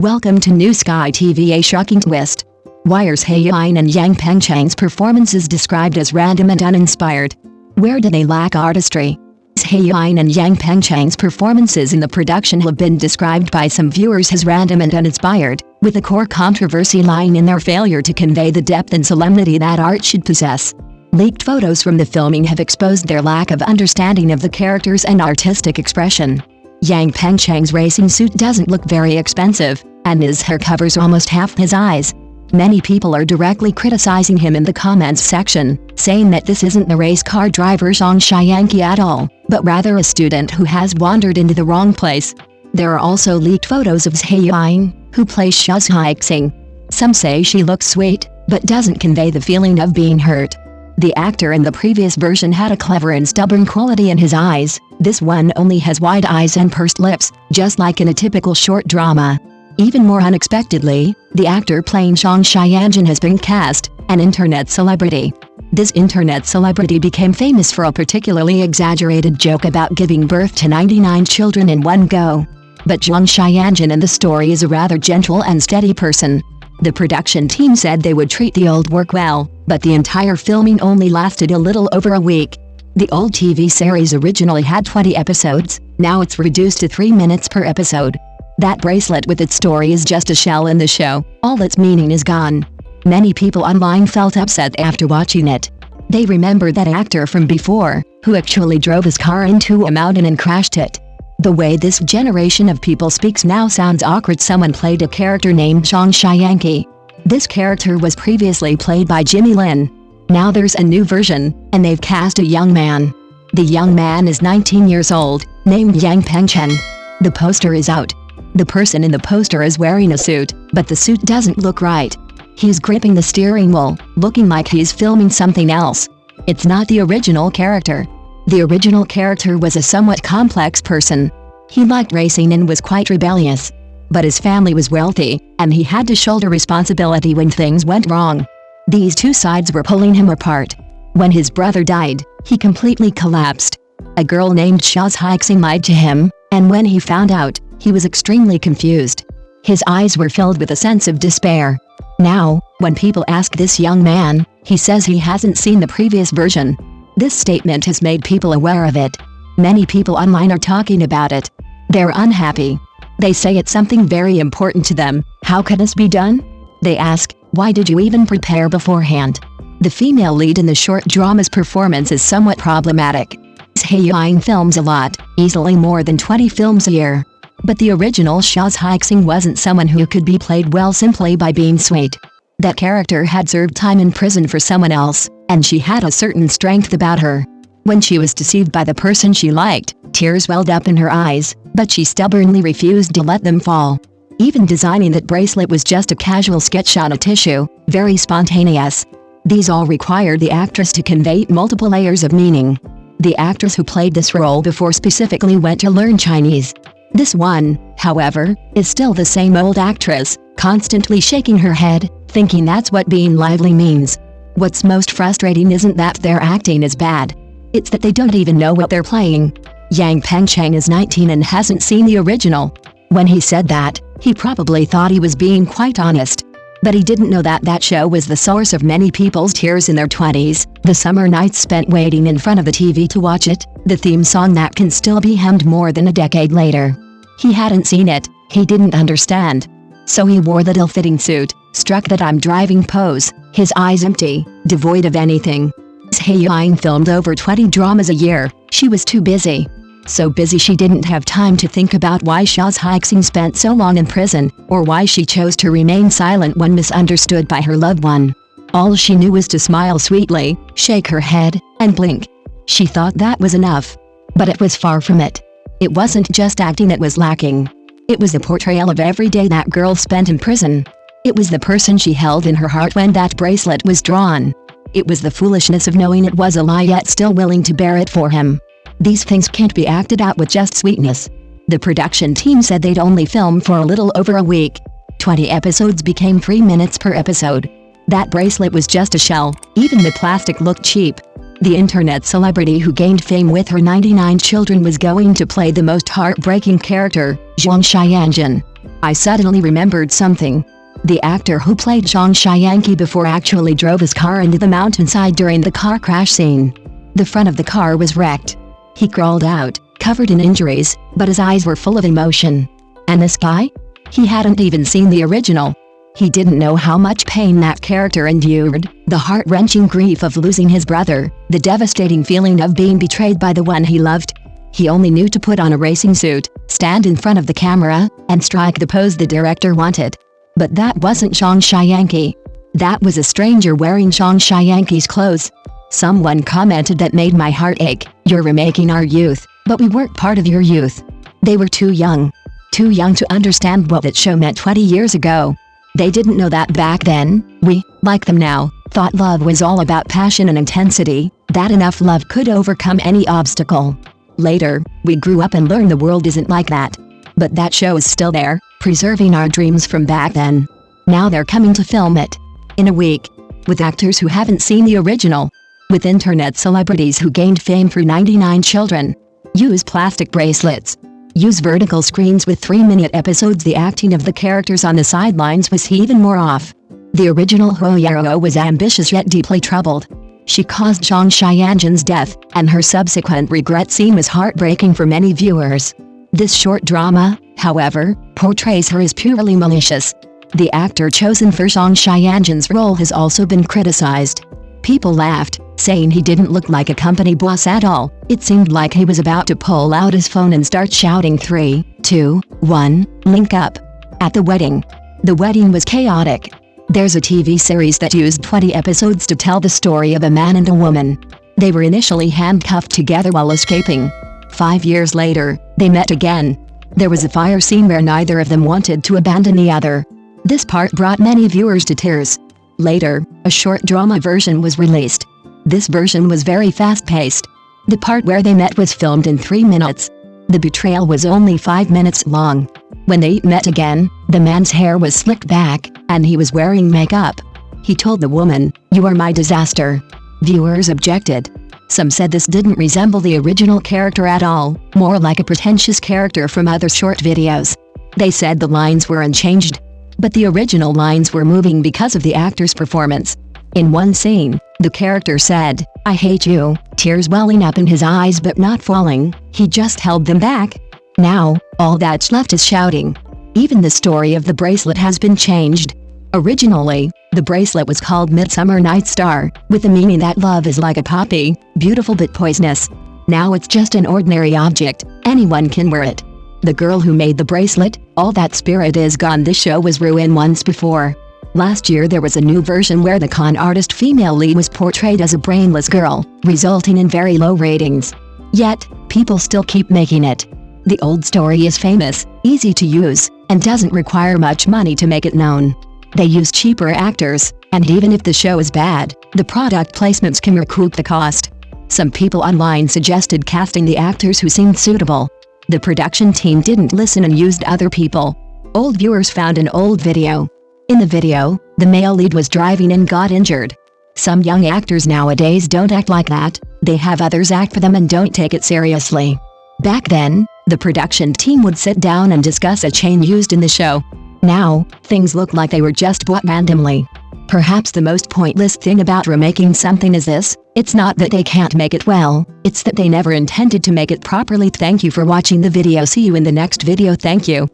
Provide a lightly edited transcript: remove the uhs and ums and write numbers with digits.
Welcome to New Sky TV. A shocking twist. Why are Yiying and Pengcheng's performances described as random and uninspired? Where do they lack artistry? Yiying and Pengcheng's performances in the production have been described by some viewers as random and uninspired, with a core controversy lying in their failure to convey the depth and solemnity that art should possess. Leaked photos from the filming have exposed their lack of understanding of the characters and artistic expression. Pengcheng's racing suit doesn't look very expensive, and his hair covers almost half his eyes. Many people are directly criticizing him in the comments section, saying that this isn't the race car driver Zhai at all, but rather a student who has wandered into the wrong place. There are also leaked photos of Yiying, who plays Zhai. Some say she looks sweet, but doesn't convey the feeling of being hurt. The actor in the previous version had a clever and stubborn quality in his eyes. This one only has wide eyes and pursed lips, just like in a typical short drama. Even more unexpectedly, the actor playing Zhai has been cast, an internet celebrity. This internet celebrity became famous for a particularly exaggerated joke about giving birth to 99 children in one go. But Zhai in the story is a rather gentle and steady person. The production team said they would treat the old work well, but the entire filming only lasted a little over a week. The old TV series originally had 20 episodes, now it's reduced to 3 minutes per episode. That bracelet with its story is just a shell in the show, all its meaning is gone. Many people online felt upset after watching it. They remembered that actor from before, who actually drove his car into a mountain and crashed it. The way this generation of people speaks now sounds awkward. Someone played a character named Zhai. This character was previously played by Jimmy Lin. Now there's a new version, and they've cast a young man. The young man is 19 years old, named Pengcheng. The poster is out. The person in the poster is wearing a suit, but the suit doesn't look right. He's gripping the steering wheel, looking like he's filming something else. It's not the original character. The original character was a somewhat complex person. He liked racing and was quite rebellious. But his family was wealthy, and he had to shoulder responsibility when things went wrong. These two sides were pulling him apart. When his brother died, he completely collapsed. A girl named Zhai lied to him, and when he found out, he was extremely confused. His eyes were filled with a sense of despair. Now, when people ask this young man, he says he hasn't seen the previous version. This statement has made people aware of it. Many people online are talking about it. They're unhappy. They say it's something very important to them. How could this be done? They ask, why did you even prepare beforehand? The female lead in the short drama's performance is somewhat problematic. Yiying films a lot, easily more than 20 films a year. But the original Zhai wasn't someone who could be played well simply by being sweet. That character had served time in prison for someone else, and she had a certain strength about her. When she was deceived by the person she liked, tears welled up in her eyes, but she stubbornly refused to let them fall. Even designing that bracelet was just a casual sketch on a tissue, very spontaneous. These all required the actress to convey multiple layers of meaning. The actress who played this role before specifically went to learn Chinese. This one, however, is still the same old actress, constantly shaking her head, thinking that's what being lively means. What's most frustrating isn't that their acting is bad. It's that they don't even know what they're playing. Pengcheng is 19 and hasn't seen the original. When he said that, he probably thought he was being quite honest. But he didn't know that that show was the source of many people's tears in their 20s, the summer nights spent waiting in front of the TV to watch it, the theme song that can still be hummed more than a decade later. He hadn't seen it, he didn't understand. So he wore the ill-fitting suit, struck that I'm driving pose, his eyes empty, devoid of anything. Yiying filmed over 20 dramas a year. She was too busy. So busy she didn't have time to think about why Zhai spent so long in prison, or why she chose to remain silent when misunderstood by her loved one. All she knew was to smile sweetly, shake her head, and blink. She thought that was enough. But it was far from it. It wasn't just acting that was lacking. It was the portrayal of every day that girl spent in prison. It was the person she held in her heart when that bracelet was drawn. It was the foolishness of knowing it was a lie yet still willing to bear it for him. These things can't be acted out with just sweetness. The production team said they'd only film for a little over a week. 20 episodes became 3 minutes per episode. That bracelet was just a shell, even the plastic looked cheap. The internet celebrity who gained fame with her 99 children was going to play the most heartbreaking character, Zhai. I suddenly remembered something. The actor who played Zhang Xiangqi before actually drove his car into the mountainside during the car crash scene. The front of the car was wrecked. He crawled out, covered in injuries, but his eyes were full of emotion. And this guy? He hadn't even seen the original. He didn't know how much pain that character endured, the heart-wrenching grief of losing his brother, the devastating feeling of being betrayed by the one he loved. He only knew to put on a racing suit, stand in front of the camera, and strike the pose the director wanted. But that wasn't Zhang Xiangqi. That was a stranger wearing Zhang Xiangqi's clothes. Someone commented that made my heart ache, "You're remaking our youth, but we weren't part of your youth." They were too young. Too young to understand what that show meant 20 years ago. They didn't know that back then. We, like them now, thought love was all about passion and intensity, that enough love could overcome any obstacle. Later, we grew up and learned the world isn't like that. But that show is still there, preserving our dreams from back then. Now they're coming to film it. In a week. With actors who haven't seen the original. With internet celebrities who gained fame through 99 Children. Use plastic bracelets. Use vertical screens with 3-minute episodes. The acting of the characters on the sidelines was even more off. The original Huoyao was ambitious yet deeply troubled. She caused Zhang Xiangqin's death, and her subsequent regret scene was heartbreaking for many viewers. This short drama, however, portrays her as purely malicious. The actor chosen for Zhang Xiangqin's role has also been criticized. People laughed, saying he didn't look like a company boss at all. It seemed like he was about to pull out his phone and start shouting 3, 2, 1, link up. At the wedding. The wedding was chaotic. There's a TV series that used 20 episodes to tell the story of a man and a woman. They were initially handcuffed together while escaping. 5 years later, they met again. There was a fire scene where neither of them wanted to abandon the other. This part brought many viewers to tears. Later, a short drama version was released. This version was very fast-paced. The part where they met was filmed in 3 minutes. The betrayal was only 5 minutes long. When they met again, the man's hair was slicked back, and he was wearing makeup. He told the woman, "You are my disaster." Viewers objected. Some said this didn't resemble the original character at all, more like a pretentious character from other short videos. They said the lines were unchanged. But the original lines were moving because of the actor's performance. In one scene, the character said, "I hate you," tears welling up in his eyes but not falling. He just held them back. Now, all that's left is shouting. Even the story of the bracelet has been changed. Originally, the bracelet was called Midsummer Night's Star, with the meaning that love is like a poppy, beautiful but poisonous. Now it's just an ordinary object, anyone can wear it. The girl who made the bracelet, all that spirit is gone. This show was ruined once before. Last year there was a new version where the con artist female lead was portrayed as a brainless girl, resulting in very low ratings. Yet, people still keep making it. The old story is famous, easy to use, and doesn't require much money to make it known. They use cheaper actors, and even if the show is bad, the product placements can recoup the cost. Some people online suggested casting the actors who seemed suitable. The production team didn't listen and used other people. Old viewers found an old video. In the video, the male lead was driving and got injured. Some young actors nowadays don't act like that, they have others act for them and don't take it seriously. Back then, the production team would sit down and discuss a chain used in the show. Now, things look like they were just bought randomly. Perhaps the most pointless thing about remaking something is this: it's not that they can't make it well, it's that they never intended to make it properly. Thank you for watching the video. See you in the next video. Thank you.